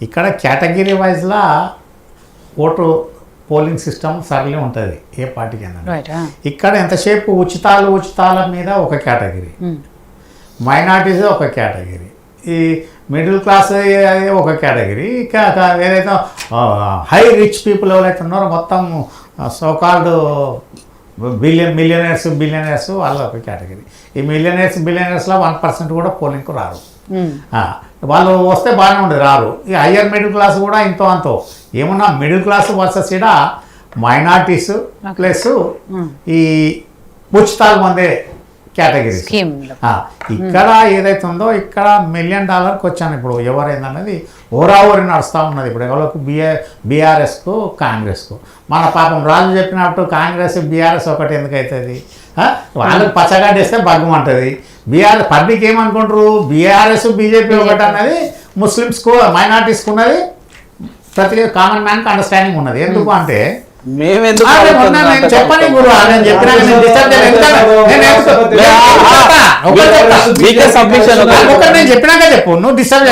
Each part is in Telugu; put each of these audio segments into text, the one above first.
ఇక్కడ కేటగిరీ వైజ్లా ఓటు పోలింగ్ సిస్టమ్ సరళి ఉంటుంది ఏ పార్టీకైనా. ఇక్కడ ఎంతసేపు ఉచితాల మీద ఒక కేటగిరీ, మైనార్టీస్ ఒక కేటగిరీ, ఈ మిడిల్ క్లాస్ ఒక కేటగిరీ, ఇక ఏదైతే హై రిచ్ పీపుల్ ఎవరైతే ఉన్నారో మొత్తం సోకాల్డ్ బిలియనర్స్ వాళ్ళ ఒక కేటగిరీ. ఈ బిలియనర్స్లో 1% కూడా పోలింగ్కు రారు. వాళ్ళు వస్తే బాగానే ఉండదు, రారు. ఈ హయ్యర్ మిడిల్ క్లాస్ కూడా ఇంతో అంతో ఏమన్నా మిడిల్ క్లాస్ వర్సెస్ ఇక్కడ మైనార్టీస్ ప్లస్ ఈ ఉచితాలు పొందే కేటగిరీ. ఇక్కడ ఏదైతే ఉందో ఇక్కడ $1 మిలియన్ వచ్చాను ఇప్పుడు ఎవరైందన్నది ఓరాఓరి నడుస్తూ ఉన్నది. ఇప్పుడు ఎవరికి బీఆర్ఎస్కు కాంగ్రెస్కు. మన పాపం రాజు చెప్పినట్టు కాంగ్రెస్ బీఆర్ఎస్ ఒకటి ఎందుకు అవుతుంది? వాళ్ళకి పచ్చగడ్డేస్తే బగ్గమంటుంది. బీఆర్ఎస్ పబ్లిక్ ఏమనుకుంటారు, బీఆర్ఎస్ బీజేపీ ఒకటి అన్నది ముస్లిమ్స్కు మైనార్టీస్కు ఉన్నది, ప్రతి కామన్ మ్యాన్కి అండర్స్టాండింగ్ ఉన్నది. ఎందుకు అంటే చెప్పని గురు నేను చెప్పినా నేను చెప్పినాక చెప్పు, నువ్వు డిస్టర్బ్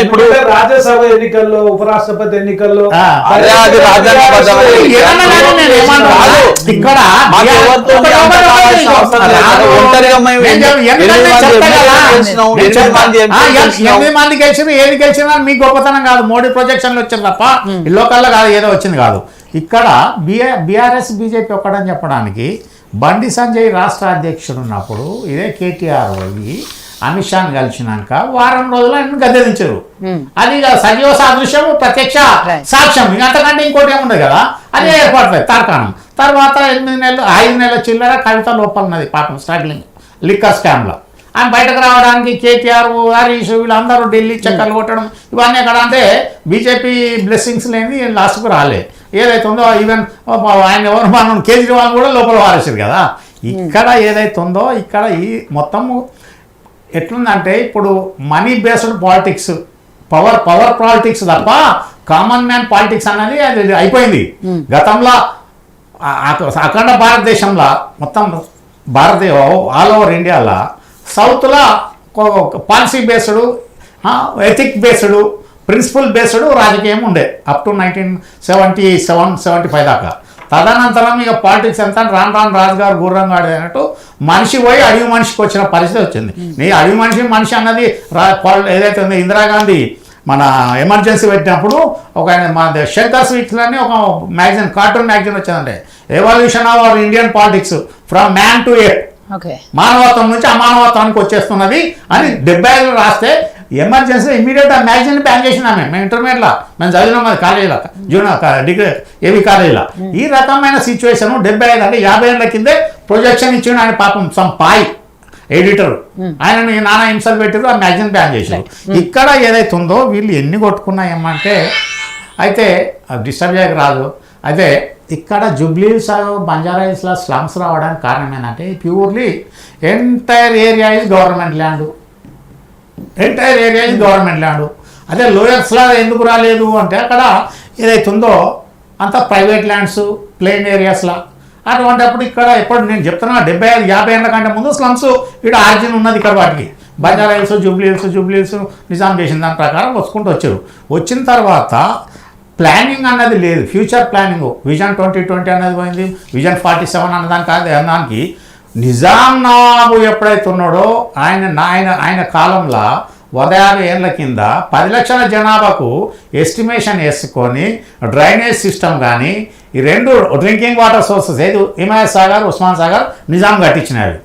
ఇప్పుడు రాజ్యసభ ఎన్నికల్లో ఉపరాష్ట్రపతి ఎన్నికల్లో ఇక్కడ 8 మంది గెలిచిన ఏది గెలిచినా మీ గొప్పతనం కాదు, మోడీ ప్రొజెక్షన్లు వచ్చింది తప్ప లోకల్లో కాదు, ఏదో వచ్చింది కాదు. ఇక్కడ బీఆర్ఎస్ బీజేపీ ఒక్కడని చెప్పడానికి బండి సంజయ్ రాష్ట్ర అధ్యక్షుడు ఉన్నప్పుడు ఇదే కేటీఆర్ పోయి అమిత్ షాని కలిసినాక వారం రోజులు ఆయన గద్దెదించారు. అది సజీవ సాదృశ్యం, ప్రత్యక్ష సాక్ష్యం, అంతకంటే ఇంకోటి ఏముండదు కదా. అదే ఏర్పడుతుంది తార్కాణం. తర్వాత 5 నెలల చిల్లర కవిత లోపలన్నది పాపం స్ట్రగ్లింగ్ లిక్కర్ స్కామ్లో. ఆయన బయటకు రావడానికి కేటీఆర్ హరీష్ వీళ్ళందరూ ఢిల్లీ చక్కర్లు కొట్టడం ఇవన్నీ ఎక్కడ అంటే బీజేపీ బ్లెస్సింగ్స్ లేని లాస్ట్కు రాలే. ఏదైతే ఉందో ఈవెన్ ఆయన ఎవరు మనం కేజ్రీవాల్ కూడా లోపల వారేసారు కదా. ఇక్కడ ఏదైతే ఉందో ఇక్కడ ఈ మొత్తము ఎట్లుందంటే ఇప్పుడు money based politics, power politics తప్ప కామన్ మ్యాన్ పాలిటిక్స్ అన్నది అది అయిపోయింది. గతంలో అఖండ భారతదేశంలో మొత్తం ఆల్ ఓవర్ ఇండియాలో సౌత్లో policy based, ethic based, principle based రాజకీయం ఉండే అప్ టు 1977-75 దాకా. తదనంతరం ఇక పాలిటిక్స్ ఎంత రాను రాజుగారు గుర్రంగాడు అన్నట్టు మనిషి పోయి అడవి మనిషికి వచ్చిన పరిస్థితి వచ్చింది. నీ అడవి మనిషి అన్నది ఏదైతే ఉందో ఇందిరాగాంధీ మన ఎమర్జెన్సీ పెట్టినప్పుడు ఒక మన శంకర్ స్వీట్స్ అని ఒక మ్యాగజైన్, కార్టూన్ మ్యాగజైన్ వచ్చిందంటే evolution of our Indian politics from man to air, మానవత్వం నుంచి అమానవత్వానికి వచ్చేస్తున్నది అని 75 రాస్తే ఎమర్జెన్సీ ఇమీడియట్ ఆ మ్యాగజైన్ బ్యాన్ చేసినా మేము ఇంటర్మీడియట్లో మేము చదివినాం అది కాలేజీలో, డిగ్రీ ఏవి కాలేజీలో. ఈ రకమైన సిచ్యువేషన్ 75 అంటే 50 ఏళ్ళ కిందే ప్రొజెక్షన్ ఇచ్చిండు ఆయన పాపం సంపాయి ఎడిటర్. ఆయన నానా హింసలు పెట్టారు, ఆ మ్యాగజైన్ బ్యాన్ చేశారు. ఇక్కడ ఏదైతే ఉందో వీళ్ళు ఎన్ని కొట్టుకున్నాయేమంటే అయితే డిస్టర్బ్ చేయక రాదు. అయితే ఇక్కడ జూబ్లీహిల్స్ బంజారా హిల్స్లో స్లమ్స్ రావడానికి కారణం ఏంటంటే purely entire area is government land, అదే లోయర్స్లో ఎందుకు రాలేదు అంటే అక్కడ ఏదైతే ఉందో అంత ప్రైవేట్ ల్యాండ్స్ ప్లెయిన్ ఏరియాస్లో. అటువంటిప్పుడు ఇక్కడ ఎప్పుడు నేను చెప్తున్నా 75-50 ఏళ్ళ కంటే ముందు స్లమ్స్ ఇక్కడ ఆర్జిన్ ఉన్నది. ఇక్కడ వాటికి బంజారా హిల్స్, జూబ్లీహిల్స్ నిజాం చేసిన దాని ప్రకారం వచ్చుకుంటూ వచ్చారు. వచ్చిన తర్వాత ప్లానింగ్ అన్నది లేదు, ఫ్యూచర్ ప్లానింగ్ విజన్ 2020 అన్నది పోయింది, విజన్ 47 అన్నదానికి నిజాం నవాబు ఎప్పుడైతే ఉన్నాడో ఆయన కాలంలో 50 ఏళ్ళ కింద 10 లక్షల జనాభాకు ఎస్టిమేషన్ వేసుకొని డ్రైనేజ్ సిస్టమ్ కానీ ఈ 2 డ్రింకింగ్ వాటర్ సోర్సెస్ ఏది హిమాయత్ సాగర్, ఉస్మాన్ సాగర్ నిజాం కట్టించినవి.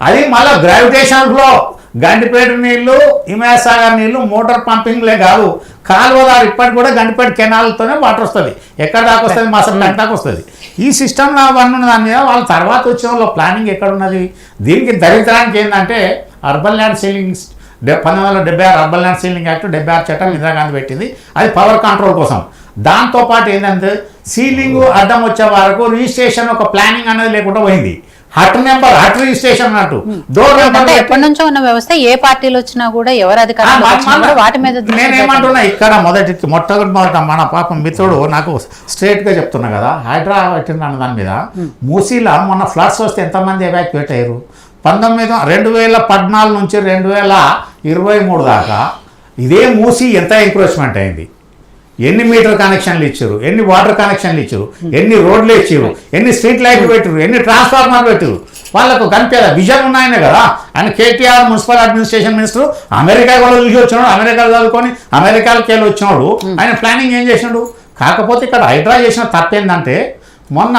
అది మళ్ళీ గ్రావిటేషన్ ఫ్లో గండిపేట నీళ్లు, హిమాయత్ సాగర్ నీళ్లు మోటార్ పంపింగ్లే కాదు, కాలువదారు ఇప్పటికి కూడా గండిపేట కెనాల్తోనే వాటర్ వస్తుంది. ఎక్కడ దాకా వస్తుంది? మాసం దాకా వస్తుంది. ఈ సిస్టంలో అవన్నీ ఉన్న దాని మీద వాళ్ళ తర్వాత వచ్చిన వాళ్ళు ప్లానింగ్ ఎక్కడున్నది? దీనికి దరిద్రానికి ఏంటంటే urban land ceiling 1976 urban land ceiling act 76 చట్టం ఇందిరాగాంధీ పెట్టింది. అది పవర్ కంట్రోల్ కోసం. దాంతోపాటు ఏంటంటే సీలింగ్ అడ్డం వచ్చే వరకు రిజిస్ట్రేషన్ ఒక ప్లానింగ్ అనేది లేకుండా పోయింది. హట్ రిజిస్ట్రేషన్ అన్నట్టు డోర్ నెంబర్ ఎప్పటి నుంచో ఉన్న వ్యవస్థ, ఏ పార్టీలు వచ్చినా కూడా ఎవరు అధికారంలో వాటి మీద. నేనేమంటున్నా ఇక్కడ మొట్టమొదటి మన పాపం మిత్రుడు నాకు స్ట్రేట్గా చెప్తున్నా కదా, హైడ్రా పెట్టిన దాని మీద మూసీలో మొన్న ఫ్లడ్స్ వస్తే ఎంతమంది ఎవాక్యుయేట్ అయ్యారు? 2014 నుంచి 2023 దాకా ఇదే మూసి ఎంత ఎంక్రోచ్మెంట్ అయింది, ఎన్ని మీటర్ కనెక్షన్లు ఇచ్చారు, ఎన్ని వాటర్ కనెక్షన్లు ఇచ్చారు, ఎన్ని రోడ్లు ఇచ్చారు, ఎన్ని స్ట్రీట్ లైట్లు పెట్టారు, ఎన్ని ట్రాన్స్ఫార్మర్ పెట్టారు. వాళ్ళకు కనిపించాలి విజన్ ఉన్నాయనే కదా. ఆయన KTR municipal administration minister America కూడా చూసి వచ్చినాడు, అమెరికాలో చదువుకొని అమెరికాకి వెళ్ళి వచ్చినాడు. ఆయన ప్లానింగ్ ఏం చేసినాడు. కాకపోతే ఇక్కడ హైడ్రా చేసిన తప్పేందంటే మొన్న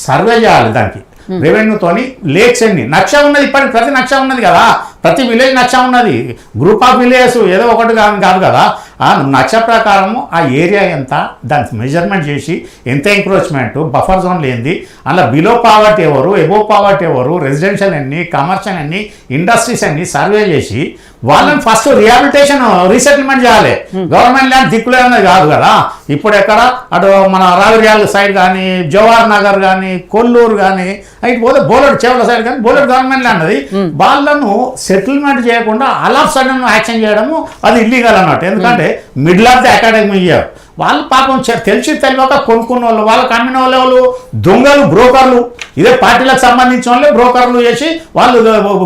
సర్వే చేయాలి దానికి రెవెన్యూతోని లేక్స్ ఎన్ని నక్ష ఉన్నది, ఇప్పటికి ప్రతి నక్ష ఉన్నది కదా, ప్రతి విలేజ్ నక్ష ఉన్నది, గ్రూప్ ఆఫ్ విలేజెస్ ఏదో ఒకటి కాదు కదా. ఆ నక్ష ప్రకారము ఆ ఏరియా ఎంత దానికి మెజర్మెంట్ చేసి ఎంత ఎంక్రోచ్మెంట్ బఫర్ జోన్లు ఏంది, అలా బిలో పావర్టీ ఎవరు, ఎబో పావర్టీ ఎవరు, రెసిడెన్షియల్ ఎన్ని, కమర్షియల్ ఎన్ని, ఇండస్ట్రీస్ అన్ని సర్వే చేసి వాళ్ళని ఫస్ట్ రిహాబిలిటేషన్ రీసెటిల్మెంట్ చేయాలి. గవర్నమెంట్ ల్యాండ్ దిక్కులేదన్నది కాదు కదా. ఇప్పుడు ఎక్కడ అటు మన రావిర్యాల సైడ్ కానీ, జవహర్ నగర్ కానీ, కొల్లూరు కానీ, అయితే పోతే బోలెడ్ చేవల సైడ్ కానీ బోలెడ్ గవర్నమెంట్ ల్యాండ్ అది. వాళ్ళను సెటిల్మెంట్ చేయకుండా ఆల్ ఆఫ్ సడన్ యాక్షన్ చేయడము అది ఇల్లీగల్ అన్నట్టు. ఎందుకంటే middle of the academic year వాళ్ళు పాపం తెలిసి తెలియక కొనుక్కున్న వాళ్ళు, వాళ్ళకి అమ్మిన వాళ్ళు దొంగలు, బ్రోకర్లు, ఇదే పార్టీలకు సంబంధించిన వాళ్ళే బ్రోకర్లు చేసి వాళ్ళు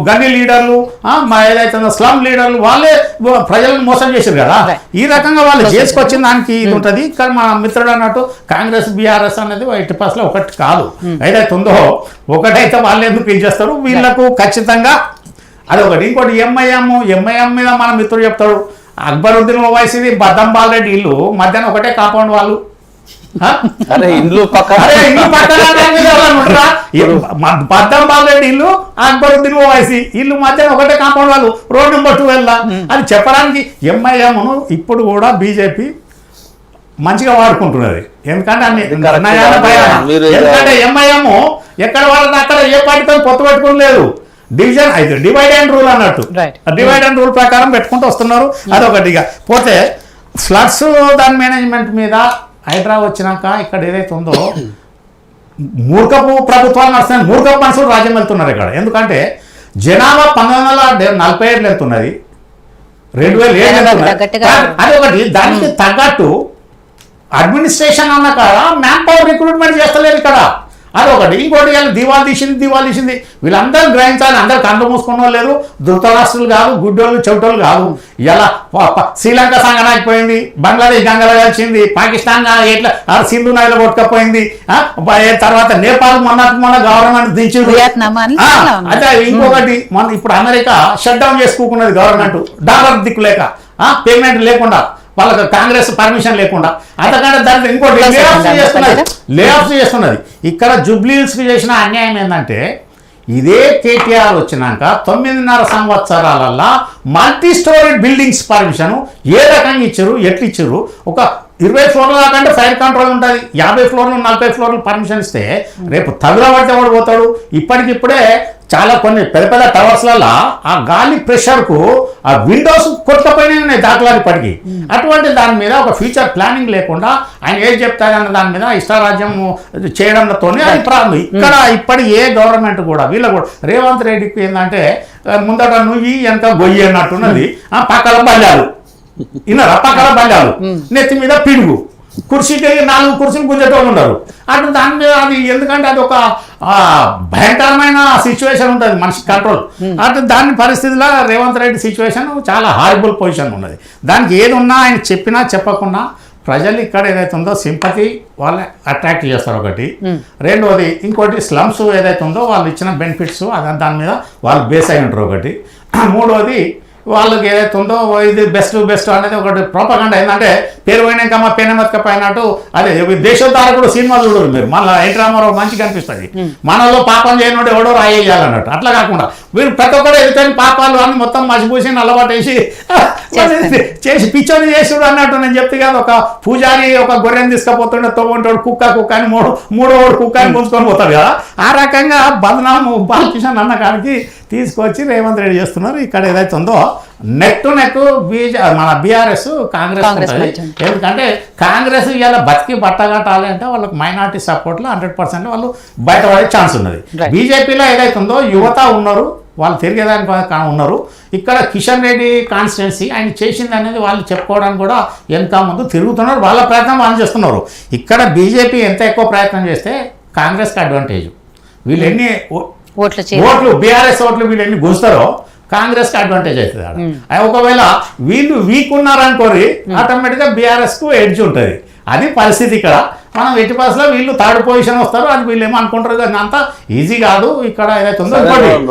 గన్ని లీడర్లు, ఏదైతే స్లమ్ లీడర్లు వాళ్ళే ప్రజలను మోసం చేశారు కదా. ఈ రకంగా వాళ్ళు చేసుకొచ్చిన దానికి ఇది ఉంటుంది. ఇక్కడ మా మిత్రుడు అన్నట్టు కాంగ్రెస్ బీఆర్ఎస్ అనేది 80% ఒకటి కాదు. ఏదైతే ఉందో ఒకటైతే వాళ్ళు ఎందుకు పిలిచేస్తారు, వీళ్ళకు ఖచ్చితంగా అదొకటి. ఇంకోటి ఎంఐఎం మీద మన మిత్రుడు చెప్తాడు, అక్బరుద్దీన్ ఓవైసీది బద్దంబాల్ రెడ్డి ఇల్లు మధ్యాహ్నం ఒకటే కాంపౌండ్ వాళ్ళు, ఇల్లు పక్కన బద్దంబాల్ రెడ్డి ఇల్లు, అక్బరుద్దీన్ ఓవైసీ ఇల్లు మధ్యాహ్నం ఒకటే కాంపౌండ్ వాళ్ళు, రోడ్ నెంబర్ 12. అది చెప్పడానికి ఎంఐఎంను ఇప్పుడు కూడా బీజేపీ మంచిగా వాడుకుంటున్నది. ఎందుకంటే అన్ని ఎందుకంటే ఎంఐఎం ఎక్కడ వాళ్ళని అక్కడ ఏ పార్టీతో పొత్తు పెట్టుకుని లేదు. డివిజన్ అయితే డివైడ్ అండ్ రూల్ అన్నట్టు, డివైడ్ అండ్ రూల్ ప్రకారం పెట్టుకుంటూ వస్తున్నారు. అదొకటిగా పోతే ఫ్లడ్స్ దాని మేనేజ్మెంట్ మీద హైడ్రా వచ్చినాక ఇక్కడ ఏదైతే ఉందో మూర్ఖపు ప్రభుత్వాలు నడుస్తున్నాయి, మూర్ఖపు మనుషులు రాజ్యం వెళ్తున్నారు ఇక్కడ. ఎందుకంటే జనాభా 1947 వెళ్తున్నది, 2007 అదొకటి. దానికి తగ్గట్టు అడ్మినిస్ట్రేషన్ అన్న కాడ మ్యాన్ పవర్ రిక్రూట్మెంట్ చేస్తలేరు ఇక్కడ, అదొకటి. ఇంకోటి దివాళ తీసింది వీళ్ళందరూ గ్రహించాలి. అందరు కళ్ళు మూసుకున్న లేరు, ధృతరాష్ట్రులు కాదు, గుడ్డోళ్ళు చెవిటోళ్ళు కాదు. ఇలా శ్రీలంక సంగనాకపోయింది, బంగ్లాదేశ్ గంగలో కలిసింది, పాకిస్తాన్ ఎట్లా సింధు నదిలో కొట్టుకపోయింది, తర్వాత నేపాల్ మొన్న గవర్నమెంట్ దించింది. అదే ఇంకొకటి ఇప్పుడు అమెరికా షట్ డౌన్ చేసుకోకున్నది గవర్నమెంట్, డాలర్ దిక్కు లేక, పేమెంట్ లేకుండా, వాళ్ళకి కాంగ్రెస్ పర్మిషన్ లేకుండా. అంతకంటే దాంట్లో ఇంకోటి లే ఆఫ్స్ చేస్తున్నది. ఇక్కడ జూబ్లీహిల్స్కి చేసిన అన్యాయం ఏంటంటే ఇదే కేటీఆర్ వచ్చినాక 9.5 సంవత్సరాలల్లో మల్టీ స్టోరీ బిల్డింగ్స్ పర్మిషన్ ఏ రకంగా ఇచ్చారు, ఎట్లు ఇచ్చారు. ఒక 20 ఫ్లోర్ల దాకా అంటే ఫైర్ కంట్రోల్ ఉంటుంది, 50 ఫ్లోర్లు 40 ఫ్లోర్లు పర్మిషన్ ఇస్తే రేపు తగులబడితే వాడు పోతాడు. ఇప్పటికిప్పుడే చాలా కొన్ని పెద్ద పెద్ద టవర్స్లలో ఆ గాలి ప్రెషర్కు ఆ విండోస్ కొట్టకపోయినాయి ఉన్నాయి దాఖలాలు ఇప్పటికీ. అటువంటి దాని మీద ఒక ఫ్యూచర్ ప్లానింగ్ లేకుండా ఆయన ఏం చెప్తారన్న దాని మీద ఇష్టారాజ్యం చేయడంతోనే అది ప్రారంభం. ఇక్కడ ఇప్పటి ఏ గవర్నమెంట్ కూడా వీళ్ళు కూడా రేవంత్ రెడ్డికి ఏంటంటే ముందట నువ్వు వెనక గొయ్యి అన్నట్టున్నది. పక్కల బల్లాలు ఇన్నారా, పక్కల బల్లాలు, నెత్తి మీద పిడుగు, కుర్చీకి 4 కుర్చీలు గుంజేటోళ్ళు ఉండరు. అటు దాని మీద అది ఎందుకంటే అది ఒక భయంకరమైన సిచ్యువేషన్ ఉంటుంది మనిషి కంట్రోల్. అటు దాని పరిస్థితిలో రేవంత్ రెడ్డి సిచ్యువేషన్ చాలా హారిబుల్ పొజిషన్ ఉన్నది. దానికి ఏది ఉన్నా ఆయన చెప్పినా చెప్పకున్నా ప్రజలు ఇక్కడ ఏదైతే ఉందో సింపతి వాళ్ళని అట్రాక్ట్ చేస్తారు ఒకటి. రెండోది ఇంకోటి స్లమ్స్ ఏదైతే ఉందో వాళ్ళు ఇచ్చిన బెనిఫిట్స్ దాని మీద వాళ్ళు బేస్ అయి ఉంటారు ఒకటి. మూడోది వాళ్ళకి ఏదైతే ఉందో ఇది బెస్ట్ అనేది ఒకటి ప్రోపగండా. ఏంటంటే పేరు పోయినాకమ్మ పేనమతక పైనట్టు అదే దేశోద్ధారకుడు సినిమా చూడరు మీరు, మళ్ళీ ఎన్టీ రామారావు మంచిగా అనిపిస్తుంది. మనలో పాపం చేయనోడు ఎవడో రాయేయాలన్నట్టు. అట్లా కాకుండా వీరు ప్రతి ఒక్కరు ఎదుటని పాపాలు అన్ని మొత్తం మసిపూసి అలవాటు చేసి పిచ్చోని చేసుడు అన్నట్టు. నేను చెప్తే కాదు, ఒక పూజారి ఒక గొర్రెని తీసుకుపోతుండే తోగుంటాడు కుక్క అని మూడోవాడు కుక్క అని పుంజుకొని పోతాడు కదా. ఆ రకంగా బదనాము బాలకృష్ణ అన్న కాడికి తీసుకొచ్చి రేవంత్ రెడ్డి చేస్తున్నారు. ఇక్కడ ఏదైతే ఉందో నెక్ టు నెక్ మన బీఆర్ఎస్ కాంగ్రెస్ ఉంటుంది. ఎందుకంటే కాంగ్రెస్ ఇలా బతికి బట్టగట్టాలి అంటే వాళ్ళకి మైనార్టీ సపోర్ట్లో 100% వాళ్ళు బయటపడే ఛాన్స్ ఉన్నది. బీజేపీలో ఏదైతే ఉందో యువత ఉన్నారు, వాళ్ళు తిరిగేదానికి ఉన్నారు. ఇక్కడ కిషన్ రెడ్డి కాన్స్టిట్యున్సీ ఆయన చేసింది అనేది వాళ్ళు చెప్పుకోవడానికి కూడా ఎంత ముందు తిరుగుతున్నారు, వాళ్ళ ప్రయత్నం వాళ్ళు చేస్తున్నారు. ఇక్కడ బీజేపీ ఎంత ఎక్కువ ప్రయత్నం చేస్తే కాంగ్రెస్కి అడ్వాంటేజ్. వీళ్ళు ఎన్ని ఓట్లు బీఆర్ఎస్ ఓట్లు వీళ్ళు ఎన్ని గుంచుతారో కాంగ్రెస్కి అడ్వాంటేజ్ అవుతుంది ఆడ. ఒకవేళ వీళ్ళు వీక్ ఉన్నారనుకోరి ఆటోమేటిక్గా బీఆర్ఎస్కు ఎడ్జ్ ఉంటుంది. అది పరిస్థితి ఇక్కడ. మనం ఎట్టి పరిస్థితిలో వీళ్ళు థర్డ్ పొజిషన్ వస్తారు, అది వీళ్ళు ఏమో అనుకుంటారు, కానీ అంత ఈజీ కాదు ఇక్కడ ఏదైతే ఉందో. సరే, ఇంకోటి రెండు